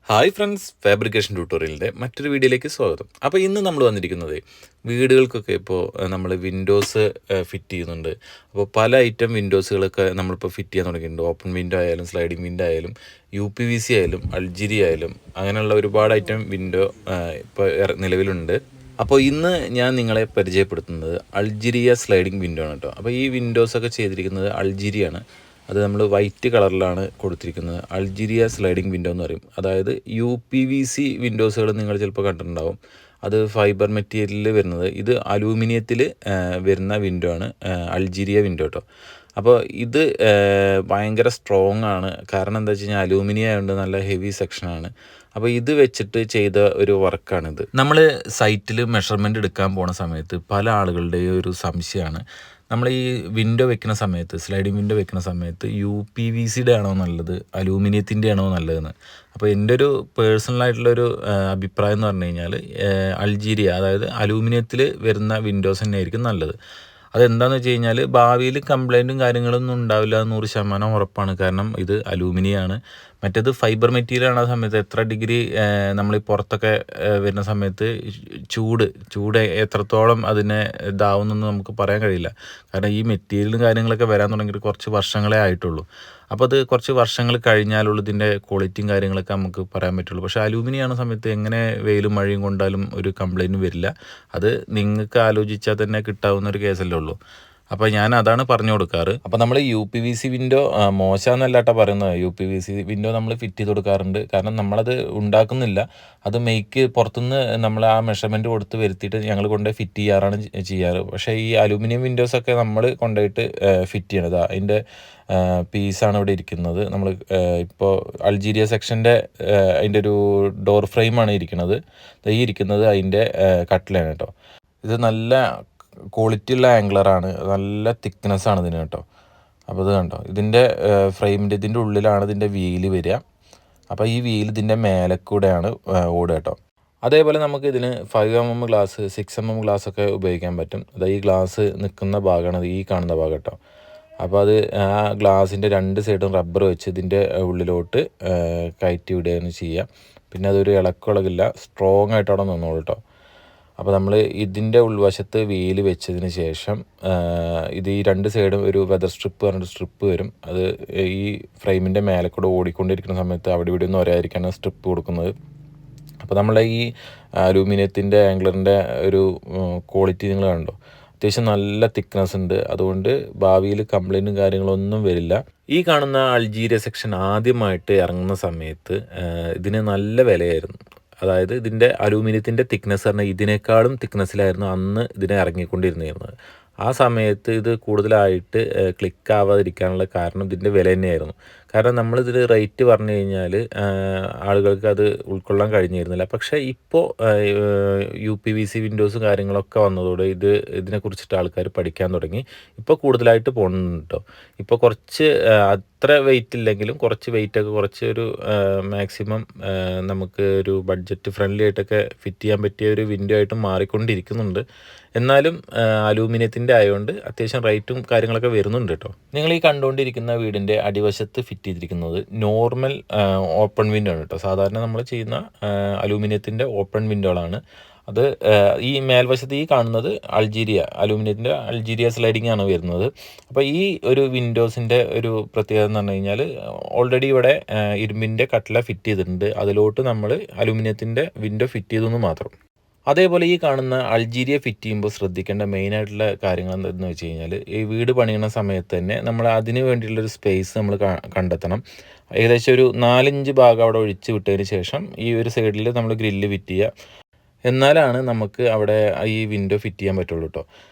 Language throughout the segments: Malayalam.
ഹായ് ഫ്രണ്ട്സ്, ഫാബ്രിക്കേഷൻ ട്യൂട്ടോറിയലിൻ്റെ മറ്റൊരു വീഡിയോയിലേക്ക് സ്വാഗതം. അപ്പോൾ ഇന്ന് നമ്മൾ വന്നിരിക്കുന്നത് വീടുകൾക്കൊക്കെ ഇപ്പോൾ നമ്മൾ വിൻഡോസ് ഫിറ്റ് ചെയ്യുന്നുണ്ട്. അപ്പോൾ പല ഐറ്റം വിൻഡോസുകളൊക്കെ നമ്മളിപ്പോൾ ഫിറ്റ് ചെയ്യാൻ തുടങ്ങിയിട്ടുണ്ട്. ഓപ്പൺ വിൻഡോ ആയാലും സ്ലൈഡിംഗ് വിൻഡോ ആയാലും UPVC ആയാലും അൾജിരി ആയാലും അങ്ങനെയുള്ള ഒരുപാട് ഐറ്റം വിൻഡോ ഇപ്പോൾ നിലവിലുണ്ട്. അപ്പോൾ ഇന്ന് ഞാൻ നിങ്ങളെ പരിചയപ്പെടുത്തുന്നത് അൾജിരിയ സ്ലൈഡിംഗ് വിൻഡോ ആണ് കേട്ടോ. അപ്പോൾ ഈ വിൻഡോസൊക്കെ ചെയ്തിരിക്കുന്നത് അൾജിരിയാണ്. അത് നമ്മൾ വൈറ്റ് കളറിലാണ് കൊടുത്തിരിക്കുന്നത്. അൾജിരിയ സ്ലൈഡിംഗ് വിൻഡോ എന്ന് പറയും. അതായത് UPVC വിൻഡോസുകൾ നിങ്ങൾ ചിലപ്പോൾ കണ്ടിട്ടുണ്ടാവും. അത് ഫൈബർ മെറ്റീരിയലിൽ വരുന്നത്. ഇത് അലൂമിനിയത്തിൽ വരുന്ന വിൻഡോ ആണ് അൾജിരിയ വിൻഡോ കേട്ടോ. അപ്പോൾ ഇത് ഭയങ്കര സ്ട്രോങ് ആണ്. കാരണം എന്താ വെച്ച് കഴിഞ്ഞാൽ അലൂമിനിയം ആയതുകൊണ്ട് നല്ല ഹെവി സെക്ഷനാണ്. അപ്പോൾ ഇത് വെച്ചിട്ട് ചെയ്ത ഒരു വർക്കാണിത്. നമ്മൾ സൈറ്റിൽ മെഷർമെൻറ്റ് എടുക്കാൻ പോണ സമയത്ത് പല ആളുകളുടെയും ഒരു സംശയമാണ്, നമ്മൾ ഈ വിൻഡോ വെക്കുന്ന സമയത്ത്, സ്ലൈഡിംഗ് വിൻഡോ വെക്കുന്ന സമയത്ത് UPVCയുടെ ആണോ നല്ലത് അലൂമിനിയത്തിൻ്റെ ആണോ നല്ലതെന്ന്. അപ്പോൾ എൻ്റെ ഒരു പേഴ്സണലായിട്ടുള്ളൊരു അഭിപ്രായം എന്ന് പറഞ്ഞു കഴിഞ്ഞാൽ അൾജീരിയ, അതായത് അലൂമിനിയത്തിൽ വരുന്ന വിൻഡോസ് തന്നെയായിരിക്കും നല്ലത്. അതെന്താണെന്ന് വെച്ച് കഴിഞ്ഞാൽ ഭാവിയിൽ കംപ്ലൈൻറ്റും കാര്യങ്ങളൊന്നും ഉണ്ടാവില്ല, 100% ഉറപ്പാണ്. കാരണം ഇത് അലൂമിനിയാണ്. മറ്റേത് ഫൈബർ മെറ്റീരിയലാണ്. ആ സമയത്ത് എത്ര ഡിഗ്രി നമ്മൾ പുറത്തൊക്കെ വരുന്ന സമയത്ത് ചൂട് എത്രത്തോളം അതിനെ ഇതാവുമെന്നൊന്നും നമുക്ക് പറയാൻ കഴിയില്ല. കാരണം ഈ മെറ്റീരിയലും കാര്യങ്ങളൊക്കെ വരാൻ തുടങ്ങിയിട്ട് കുറച്ച് വർഷങ്ങളേ ആയിട്ടുള്ളൂ. അപ്പോൾ അത് കുറച്ച് വർഷങ്ങൾ കഴിഞ്ഞാലുള്ളൂ ഇതിൻ്റെ ക്വാളിറ്റിയും കാര്യങ്ങളൊക്കെ നമുക്ക് പറയാൻ പറ്റുള്ളൂ. പക്ഷേ അലൂമിനിയാണ് സമയത്ത് എങ്ങനെ വെയിലും മഴയും കൊണ്ടാലും ഒരു കംപ്ലൈൻറ്റും വരില്ല. അത് നിങ്ങൾക്ക് ആലോചിച്ചാൽ തന്നെ കിട്ടാവുന്ന ഒരു കേസല്ലേ ഉള്ളൂ. അപ്പോൾ ഞാൻ അതാണ് പറഞ്ഞു കൊടുക്കാറ്. അപ്പോൾ നമ്മൾ UPVC വിൻഡോ മോശമെന്നല്ല കേട്ടോ പറയുന്നത്. UPVC വിൻഡോ നമ്മൾ ഫിറ്റ് ചെയ്ത് കൊടുക്കാറുണ്ട്. കാരണം നമ്മളത് ഉണ്ടാക്കുന്നില്ല, അത് പുറത്തുനിന്ന് നമ്മൾ ആ മെഷർമെൻറ്റ് കൊടുത്ത് വരുത്തിയിട്ട് ഞങ്ങൾ കൊണ്ടുപോയി ഫിറ്റ് ചെയ്യാറാണ് ചെയ്യാറ്. പക്ഷേ ഈ അലൂമിനിയം വിൻഡോസൊക്കെ നമ്മൾ കൊണ്ടുപോയിട്ട് ഫിറ്റ് ചെയ്യണത്, അതിൻ്റെ പീസാണ് ഇവിടെ ഇരിക്കുന്നത്. നമ്മൾ ഇപ്പോൾ അൾജീരിയ സെക്ഷൻ്റെ അതിൻ്റെ ഒരു ഡോർ ഫ്രെയിമാണ് ഇരിക്കുന്നത്. ഈ ഇരിക്കുന്നത് അതിൻ്റെ കട്ടിലാണ് കേട്ടോ. ഇത് നല്ല ക്വാളിറ്റി ഉള്ള ആംഗ്ലറാണ്, നല്ല തിക്നെസ്സാണ് ഇതിന് കേട്ടോ. അപ്പോൾ ഇത് കണ്ടോ, ഇതിൻ്റെ ഇതിൻ്റെ ഉള്ളിലാണ് ഇതിൻ്റെ വീല് വരിക. അപ്പോൾ ഈ വീൽ ഇതിൻ്റെ മേലെ കൂടെയാണ് ഓടുക കേട്ടോ. അതേപോലെ നമുക്ക് ഇതിന് 5mm ഗ്ലാസ്, 6mm ഗ്ലാസ് ഒക്കെ ഉപയോഗിക്കാൻ പറ്റും. അതായത് ഈ ഗ്ലാസ് നിൽക്കുന്ന ഭാഗമാണ് ഈ കാണുന്ന ഭാഗം കേട്ടോ. അപ്പോൾ അത് ആ ഗ്ലാസിൻ്റെ രണ്ട് സൈഡും റബ്ബർ വെച്ച് ഇതിൻ്റെ ഉള്ളിലോട്ട് കയറ്റി വിടുകയാണ് ചെയ്യുക. പിന്നെ അതൊരു ഇളക്കില്ല, സ്ട്രോങ് ആയിട്ട് അവിടെ നിന്നോളൂ കേട്ടോ. അപ്പോൾ നമ്മൾ ഇതിൻ്റെ ഉൾവശത്ത് വീല് വെച്ചതിന് ശേഷം ഇത് ഈ രണ്ട് സൈഡും ഒരു വെതർ സ്ട്രിപ്പ് പറഞ്ഞിട്ട് സ്ട്രിപ്പ് വരും. അത് ഈ ഫ്രെയിമിൻ്റെ മേലെ കൂടെ ഓടിക്കൊണ്ടിരിക്കുന്ന സമയത്ത് അവിടെ ഇവിടെ ഒന്നും ഒരായിരിക്കാണ് സ്ട്രിപ്പ് കൊടുക്കുന്നത്. അപ്പോൾ നമ്മളെ ഈ അലൂമിനിയത്തിൻ്റെ ആംഗ്ലറിൻ്റെ ഒരു ക്വാളിറ്റി നിങ്ങൾ കണ്ടോ, അത്യാവശ്യം നല്ല തിക്നെസ് ഉണ്ട്. അതുകൊണ്ട് ഭാവിയിൽ കംപ്ലൈൻറ്റും കാര്യങ്ങളൊന്നും വരില്ല. ഈ കാണുന്ന അൾജീരിയ സെക്ഷൻ ആദ്യമായിട്ട് ഇറങ്ങുന്ന സമയത്ത് ഇതിന് നല്ല വിലയായിരുന്നു. അതായത് ഇതിൻ്റെ അലൂമിനിയത്തിൻ്റെ തിക്നെസ് പറഞ്ഞാൽ ഇതിനേക്കാളും തിക്നെസ്സിലായിരുന്നു അന്ന് ഇതിനെ ഇറങ്ങിക്കൊണ്ടിരുന്നത്. ആ സമയത്ത് ഇത് കൂടുതലായിട്ട് ക്ലിക്ക് ആവാതിരിക്കാനുള്ള കാരണം ഇതിൻ്റെ വില തന്നെയായിരുന്നു. കാരണം നമ്മളിതിൽ റേറ്റ് പറഞ്ഞു കഴിഞ്ഞാൽ ആളുകൾക്ക് അത് ഉൾക്കൊള്ളാൻ കഴിഞ്ഞിരുന്നില്ല. പക്ഷേ ഇപ്പോൾ UPVC വിൻഡോസും കാര്യങ്ങളൊക്കെ വന്നതോടെ ഇതിനെക്കുറിച്ചിട്ട് ആൾക്കാർ പഠിക്കാൻ തുടങ്ങി. ഇപ്പോൾ കൂടുതലായിട്ട് പോകുന്നുണ്ട് കേട്ടോ. ഇപ്പോൾ കുറച്ച് അത്ര വെയിറ്റ് ഇല്ലെങ്കിലും കുറച്ച് വെയിറ്റൊക്കെ കുറച്ച് ഒരു മാക്സിമം നമുക്ക് ഒരു ബഡ്ജറ്റ് ഫ്രണ്ട്ലി ആയിട്ടൊക്കെ ഫിറ്റ് ചെയ്യാൻ പറ്റിയ ഒരു വിൻഡോ ആയിട്ട് മാറിക്കൊണ്ടിരിക്കുന്നുണ്ട്. എന്നാലും അലൂമിനിയത്തിൻ്റെ ആയതുകൊണ്ട് അത്യാവശ്യം റേറ്റും കാര്യങ്ങളൊക്കെ വരുന്നുണ്ട് കേട്ടോ. നിങ്ങൾ ഈ കണ്ടുകൊണ്ടിരിക്കുന്ന വീടിൻ്റെ അടിവശത്ത് ഫിറ്റ് ചെയ്തിരിക്കുന്നത് നോർമൽ ഓപ്പൺ വിൻഡോ ആണ് കേട്ടോ. സാധാരണ നമ്മൾ ചെയ്യുന്ന അലൂമിനിയത്തിൻ്റെ ഓപ്പൺ വിൻഡോകളാണ്. അത് ഈ മേൽവശത്ത് ഈ കാണുന്നത് അലൂമിനിയത്തിൻ്റെ അൾജീരിയ സ്ലൈഡിംഗ് ആണ് വരുന്നത്. അപ്പോൾ ഈ ഒരു വിൻഡോസിൻ്റെ ഒരു പ്രത്യേകത എന്ന് പറഞ്ഞു കഴിഞ്ഞാൽ ഓൾറെഡി ഇവിടെ ഇരുമ്പിൻ്റെ കട്ടില ഫിറ്റ് ചെയ്തിട്ടുണ്ട്. അതിലോട്ട് നമ്മൾ അലൂമിനിയത്തിൻ്റെ വിൻഡോ ഫിറ്റ് ചെയ്തെന്ന് മാത്രം. അതേപോലെ ഈ കാണുന്ന അൾജീരിയ ഫിറ്റ് ചെയ്യുമ്പോൾ ശ്രദ്ധിക്കേണ്ട മെയിനായിട്ടുള്ള കാര്യങ്ങൾ എന്താണെന്ന് വെച്ച് കഴിഞ്ഞാൽ, ഈ വീട് പണിയുന്ന സമയത്ത് തന്നെ നമ്മൾ അതിന് വേണ്ടിയുള്ളൊരു സ്പേസ് നമ്മൾ കണ്ടെത്തണം. ഏകദേശം ഒരു 4 ഭാഗം അവിടെ ഒഴിച്ച് വിട്ടതിന് ശേഷം ഈ ഒരു സൈഡിൽ നമ്മൾ ഗ്രില്ല് ഫിറ്റ് ചെയ്യുക. എന്നാലാണ് നമുക്ക് അവിടെ ഈ വിൻഡോ ഫിറ്റ് ചെയ്യാൻ പറ്റുള്ളൂ കേട്ടോ.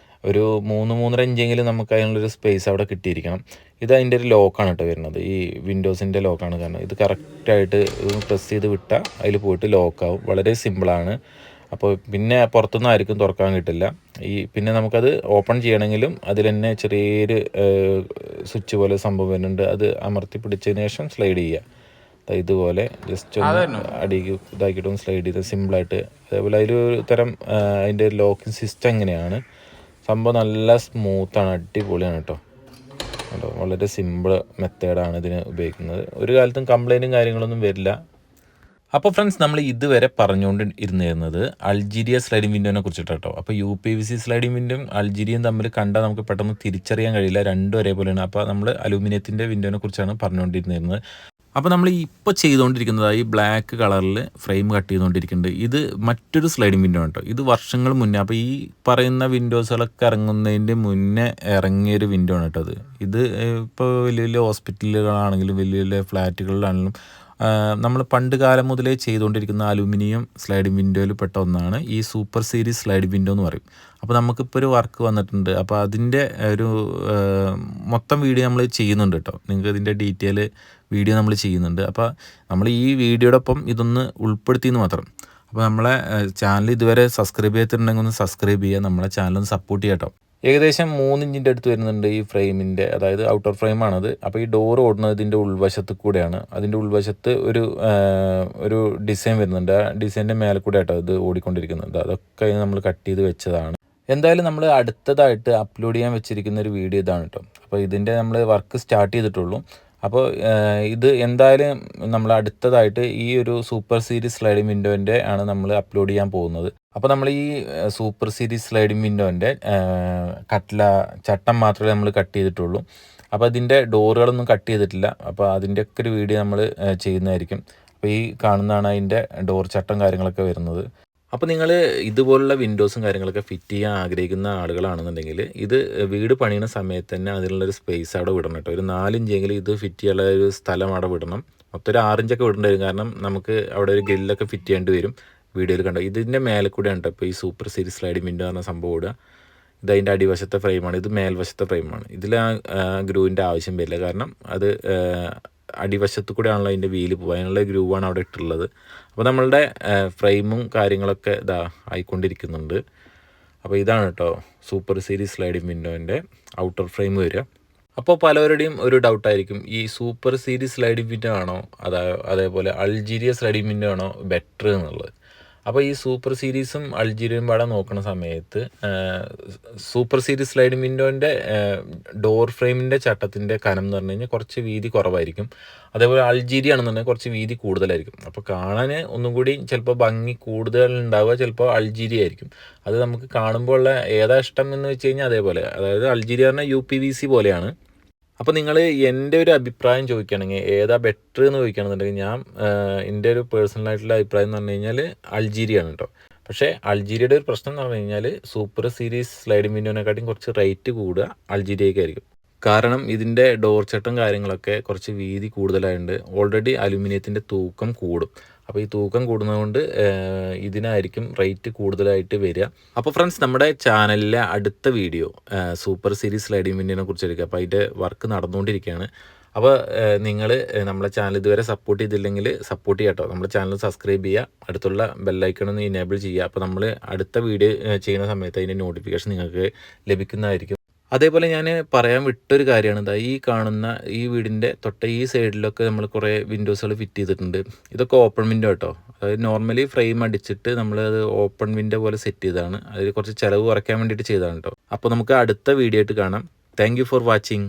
ഒരു 3-3.5 ഇഞ്ചെങ്കിലും നമുക്ക് അതിനുള്ളൊരു സ്പേസ് അവിടെ കിട്ടിയിരിക്കണം. ഇത് അതിൻ്റെ ഒരു ലോക്കാണ് കേട്ടോ വരുന്നത്, ഈ വിൻഡോസിൻ്റെ ലോക്കാണ്. കാരണം ഇത് കറക്റ്റായിട്ട് പ്രസ് ചെയ്ത് വിട്ടാൽ അതിൽ പോയിട്ട് ലോക്കാവും. വളരെ സിമ്പിളാണ്. അപ്പോൾ പിന്നെ പുറത്തുനിന്ന് ആയിരിക്കും തുറക്കാൻ കിട്ടില്ല. പിന്നെ നമുക്കത് ഓപ്പൺ ചെയ്യണമെങ്കിലും അതിൽ തന്നെ ചെറിയൊരു സ്വിച്ച് പോലെ സംഭവം വരുന്നുണ്ട്. അത് അമർത്തി പിടിച്ചതിന് ശേഷം സ്ലൈഡ് ചെയ്യുക. ഇതുപോലെ ജസ്റ്റ് ഒന്ന് അടിക്ക് ഇതാക്കിയിട്ടൊന്ന് സ്ലൈഡ് ചെയ്ത് സിമ്പിളായിട്ട്. അതേപോലെ അതിലൊരു തരം അതിൻ്റെ ലോക്കിംഗ് സിസ്റ്റം എങ്ങനെയാണ്, സംഭവം നല്ല സ്മൂത്താണ്, അടിപൊളിയാണ് കേട്ടോ. വളരെ സിമ്പിൾ മെത്തേഡാണ് ഇതിന് ഉപയോഗിക്കുന്നത്. ഒരു കാലത്തും കംപ്ലൈൻറ്റും കാര്യങ്ങളൊന്നും വരില്ല. അപ്പോൾ ഫ്രണ്ട്സ് നമ്മൾ ഇതുവരെ പറഞ്ഞുകൊണ്ട് ഇരുന്നിരുന്നത് അൾജീരിയ സ്ലൈഡിംഗ് വിൻഡോനെ കുറിച്ചിട്ടാണ് കേട്ടോ. അപ്പോൾ UPVC സ്ലൈഡിംഗ് വിൻഡോയും അൾജീരിയയും തമ്മിൽ കണ്ടാൽ നമുക്ക് പെട്ടെന്ന് തിരിച്ചറിയാൻ കഴിയില്ല, രണ്ടും ഒരേപോലെയാണ്. അപ്പോൾ നമ്മൾ അലൂമിനിയത്തിൻ്റെ വിൻഡോനെ കുറിച്ചാണ് പറഞ്ഞുകൊണ്ടിരുന്നിരുന്നത്. അപ്പോൾ നമ്മൾ ഇപ്പോൾ ചെയ്തുകൊണ്ടിരിക്കുന്നത് ഈ ബ്ലാക്ക് കളറിൽ ഫ്രെയിം കട്ട് ചെയ്തുകൊണ്ടിരിക്കുന്നുണ്ട്. ഇത് മറ്റൊരു സ്ലൈഡിംഗ് വിൻഡോ ആണ് കേട്ടോ. ഇത് വർഷങ്ങൾ മുന്നേ, അപ്പോൾ ഈ പറയുന്ന വിൻഡോസുകളൊക്കെ ഇറങ്ങുന്നതിൻ്റെ മുന്നേ ഇറങ്ങിയൊരു വിൻഡോ ആണ് കേട്ടോ അത്. ഇത് ഇപ്പോൾ വലിയ വലിയ ഹോസ്പിറ്റലുകളാണെങ്കിലും വലിയ വലിയ ഫ്ലാറ്റുകളിലാണെങ്കിലും നമ്മൾ പണ്ട് കാലം മുതലേ ചെയ്തുകൊണ്ടിരിക്കുന്ന അലുമിനിയം സ്ലൈഡിംഗ് വിൻഡോയിൽ പെട്ട ഒന്നാണ് ഈ സൂപ്പർ സീരീസ് സ്ലൈഡിംഗ് വിൻഡോ എന്ന് പറയും. അപ്പോൾ നമുക്കിപ്പോൾ ഒരു വർക്ക് വന്നിട്ടുണ്ട്. അപ്പോൾ അതിൻ്റെ ഒരു മൊത്തം വീഡിയോ നമ്മൾ ചെയ്യുന്നുണ്ട് കേട്ടോ. നിങ്ങൾക്ക് ഇതിൻ്റെ ഡീറ്റെയിൽ വീഡിയോ നമ്മൾ ചെയ്യുന്നുണ്ട്. അപ്പോൾ നമ്മൾ ഈ വീഡിയോടൊപ്പം ഇതൊന്ന് ഉൾപ്പെടുത്തിയെന്ന് മാത്രം. അപ്പോൾ നമ്മളെ ചാനൽ ഇതുവരെ സബ്സ്ക്രൈബ് ചെയ്തിട്ടുണ്ടെങ്കിൽ ഒന്ന് സബ്സ്ക്രൈബ് ചെയ്യുക, നമ്മളെ ചാനലൊന്ന് സപ്പോർട്ട് ചെയ്യാം കേട്ടോ. ഏകദേശം 3 ഇഞ്ചിൻ്റെ അടുത്ത് വരുന്നുണ്ട് ഈ ഫ്രെയിമിൻ്റെ, അതായത് ഔട്ടർ ഫ്രെയിമാണത്. അപ്പോൾ ഈ ഡോർ ഓടുന്നത് ഇതിൻ്റെ ഉൾവശത്ത് കൂടെയാണ്. അതിൻ്റെ ഉൾവശത്ത് ഒരു ഡിസൈൻ വരുന്നുണ്ട്. ആ ഡിസൈൻ്റെ മേലെ കൂടെ ആട്ടോ ഇത് ഓടിക്കൊണ്ടിരിക്കുന്നത്. അതൊക്കെ നമ്മൾ കട്ട് ചെയ്ത് വെച്ചതാണ്. എന്തായാലും നമ്മൾ അടുത്തതായിട്ട് അപ്ലോഡ് ചെയ്യാൻ വെച്ചിരിക്കുന്ന ഒരു വീഡിയോ ഇതാണ് കേട്ടോ. അപ്പോൾ ഇതിൻ്റെ നമ്മൾ വർക്ക് സ്റ്റാർട്ട് ചെയ്തിട്ടുള്ളൂ. അപ്പോൾ ഇത് എന്തായാലും നമ്മൾ അടുത്തതായിട്ട് ഈ ഒരു സൂപ്പർ സീരീസ് സ്ലൈഡിംഗ് വിൻഡോൻ്റെ ആണ് നമ്മൾ അപ്ലോഡ് ചെയ്യാൻ പോകുന്നത്. അപ്പോൾ നമ്മൾ ഈ സൂപ്പർ സീരീസ് സ്ലൈഡിംഗ് വിൻഡോൻ്റെ ചട്ടം മാത്രമേ നമ്മൾ കട്ട് ചെയ്തിട്ടുള്ളൂ. അപ്പോൾ ഇതിൻ്റെ ഡോറുകളൊന്നും കട്ട് ചെയ്തിട്ടില്ല. അപ്പോൾ അതിൻ്റെയൊക്കെ ഒരു വീഡിയോ നമ്മൾ ചെയ്യുന്നതായിരിക്കും. അപ്പോൾ ഈ കാണുന്നതാണ് അതിൻ്റെ ഡോർ ചട്ടം കാര്യങ്ങളൊക്കെ വരുന്നത്. അപ്പോൾ നിങ്ങൾ ഇതുപോലുള്ള വിൻഡോസും കാര്യങ്ങളൊക്കെ ഫിറ്റ് ചെയ്യാൻ ആഗ്രഹിക്കുന്ന ആളുകളാണെന്നുണ്ടെങ്കിൽ ഇത് വീട് പണിയുന്ന സമയത്ത് തന്നെ അതിനുള്ളൊരു സ്പേസ് അവിടെ വിടണം കേട്ടോ. ഒരു 4 ഇഞ്ചെങ്കിലും ഇത് ഫിറ്റ് ചെയ്യാനുള്ള ഒരു സ്ഥലം അവിടെ വിടണം. മൊത്തം ഒരു 6 ഇഞ്ചൊക്കെ വിടേണ്ടി വരും, കാരണം നമുക്ക് അവിടെ ഒരു ഗ്രില്ലൊക്കെ ഫിറ്റ് ചെയ്യേണ്ടി വരും. വീഡിയോയിൽ കണ്ടോ, ഇതിൻ്റെ മേലെ കൂടെയാണ് കേട്ടോ ഇപ്പോൾ ഈ സൂപ്പർ സീരീസ് സ്ലൈഡിംഗ് വിൻഡോ എന്ന സംഭവം ഇടുക. ഇത് അതിൻ്റെ അടിവശത്തെ ഫ്രെയിമാണ്, ഇത് മേൽവശത്തെ ഫ്രെയിമാണ്. ഇതിൽ ആ ഗ്രൂവിൻ്റെ ആവശ്യം വരില്ല, കാരണം അത് അടിവശത്ത് കൂടെയാണല്ലോ അതിൻ്റെ വീല് പോകുക. അതിനുള്ള ഗ്രൂവാണ് അവിടെ ഇട്ടുള്ളത്. അപ്പോൾ നമ്മളുടെ ഫ്രെയിമും കാര്യങ്ങളൊക്കെ ഇതാ ആയിക്കൊണ്ടിരിക്കുന്നുണ്ട്. അപ്പോൾ ഇതാണ് കേട്ടോ സൂപ്പർ സീരീസ് സ്ലൈഡിംഗ് വിൻഡോൻ്റെ ഔട്ടർ ഫ്രെയിം വരിക. അപ്പോൾ പലവരുടെയും ഒരു ഡൗട്ടായിരിക്കും, ഈ സൂപ്പർ സീരീസ് സ്ലൈഡിംഗ് വിൻഡോ ആണോ അതേപോലെ അൾജീരിയ സ്ലൈഡിംഗ് വിൻഡോ ആണോ ബെറ്റർ എന്നുള്ളത്. അപ്പോൾ ഈ സൂപ്പർ സീരീസും അൾജീരിയയും പാടെ നോക്കുന്ന സമയത്ത് സൂപ്പർ സീരീസ് സ്ലൈഡിംഗ് വിൻഡോൻ്റെ ഡോർ ഫ്രെയിമിൻ്റെ ചട്ടത്തിൻ്റെ കനം എന്ന് പറഞ്ഞു കഴിഞ്ഞാൽ കുറച്ച് വീതി കുറവായിരിക്കും. അതേപോലെ അൾജീരിയ ആണെന്നുണ്ടെങ്കിൽ കുറച്ച് വീതി കൂടുതലായിരിക്കും. അപ്പോൾ കാണാൻ ഒന്നും കൂടി ചിലപ്പോൾ ഭംഗി കൂടുതൽ ഉണ്ടാവുക ചിലപ്പോൾ അൾജീരിയ ആയിരിക്കും. അത് നമുക്ക് കാണുമ്പോൾ ഉള്ള ഏതാ ഇഷ്ടം എന്ന് വെച്ച് കഴിഞ്ഞാൽ അതേപോലെ, അതായത് അൾജീരിയ പറഞ്ഞാൽ UPVC പോലെയാണ്. അപ്പോൾ നിങ്ങൾ എൻ്റെ ഒരു അഭിപ്രായം ചോദിക്കുകയാണെങ്കിൽ ഏതാ ബെറ്റർ എന്ന് ചോദിക്കുകയാണെന്നുണ്ടെങ്കിൽ ഞാൻ എൻ്റെ ഒരു പേഴ്സണലായിട്ടുള്ള അഭിപ്രായം എന്ന് പറഞ്ഞു കഴിഞ്ഞാൽ അൾജീരിയ ആണ് കേട്ടോ. പക്ഷേ അൾജീരിയയുടെ ഒരു പ്രശ്നം എന്ന് പറഞ്ഞു കഴിഞ്ഞാൽ സൂപ്പർ സീരീസ് സ്ലൈഡിംഗ് വിൻഡോനെക്കാട്ടിയും കുറച്ച് റേറ്റ് കൂടുക അൾജീരിയയ്ക്കായിരിക്കും. കാരണം ഇതിൻ്റെ ഡോർ ചട്ടം കാര്യങ്ങളൊക്കെ കുറച്ച് വീതി കൂടുതലായതുകൊണ്ട് ഓൾറെഡി അലുമിനിയത്തിൻ്റെ തൂക്കം കൂടും. അപ്പോൾ ഈ തൂക്കം കൂടുന്നതുകൊണ്ട് ഇതിനായിരിക്കും റേറ്റ് കൂടുതലായിട്ട് വരിക. അപ്പോൾ ഫ്രണ്ട്സ്, നമ്മുടെ ചാനലിലെ അടുത്ത വീഡിയോ സൂപ്പർ സീരീസ് സ്ലൈഡിംഗ് വിൻഡോനെ കുറിച്ചായിരിക്കും. അപ്പോൾ അതിൻ്റെ വർക്ക് നടന്നുകൊണ്ടിരിക്കുകയാണ്. അപ്പോൾ നിങ്ങൾ നമ്മളെ ചാനൽ ഇതുവരെ സപ്പോർട്ട് ചെയ്തില്ലെങ്കിൽ സപ്പോർട്ട് ചെയ്യാം കേട്ടോ. നമ്മുടെ ചാനൽ സബ്സ്ക്രൈബ് ചെയ്യുക, അടുത്തുള്ള ബെല്ലൈക്കൺ ഒന്ന് ഇനേബിൾ ചെയ്യുക. അപ്പോൾ നമ്മൾ അടുത്ത വീഡിയോ ചെയ്യുന്ന സമയത്ത് അതിൻ്റെ നോട്ടിഫിക്കേഷൻ നിങ്ങൾക്ക് ലഭിക്കുന്നതായിരിക്കും. അതേപോലെ ഞാൻ പറയാൻ വിട്ടൊരു കാര്യമാണ്, ഈ കാണുന്ന ഈ വീടിൻ്റെ ഈ സൈഡിലൊക്കെ നമ്മൾ കുറേ വിൻഡോസുകൾ ഫിറ്റ് ചെയ്തിട്ടുണ്ട്. ഇതൊക്കെ ഓപ്പൺ വിൻഡോ കേട്ടോ. അതായത് നോർമലി ഫ്രെയിം അടിച്ചിട്ട് നമ്മളത് ഓപ്പൺ വിൻഡോ പോലെ സെറ്റ് ചെയ്തതാണ്. അതിൽ കുറച്ച് ചിലവ് കുറയ്ക്കാൻ വേണ്ടിയിട്ട് ചെയ്തതാണ് കേട്ടോ. അപ്പോൾ നമുക്ക് അടുത്ത വീഡിയോ ആയിട്ട് കാണാം. Thank you for watching.